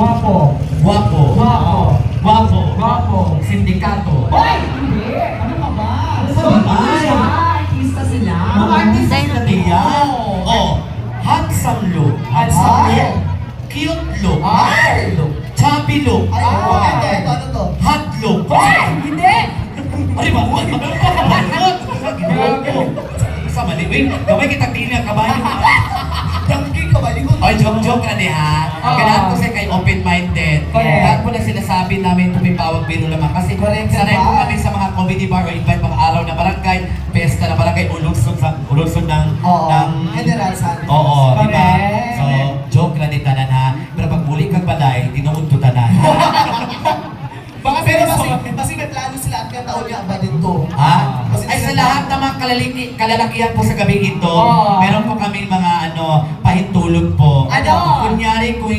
Guwapo. Guwapo. Guwapo. Guwapo. Guwapo. Sindikato. Hoy! Hindi! Ano ka ba? Ay! Artista sila. Mga artista sila diyan. Oh, handsome look. Handsome Ay! look. Cute look. Ay! Look. Chubby look. Ay, ito, ano to? Hot look. Hoy! Hindi! Ay, ba? Sa maliwing. Gawin kitang dili ang kabayo. Donkey ka ba? Ay, joke na niya. Kailangan ko siya kay open-minded. Correct. Lahat po na sinasabi namin tumipawag biro lamang. Kasi Correct, sanay po diba? kami sa mga comedy bar o invite mga araw na barangay, pesta na barangay, ulugsod ng... General Santos. Oo, di ba? Correct. So, joke lang din tanan ha. Pero pag muli kang baday, tinuod to tanan. Baka pero kasi may plano sila at kaya taon niya ba dito. Ha? Ay, sa lahat ng mga kalalakihan po sa gabi ito, meron po kami mga pahintulog po. Ano? Kunyari, kung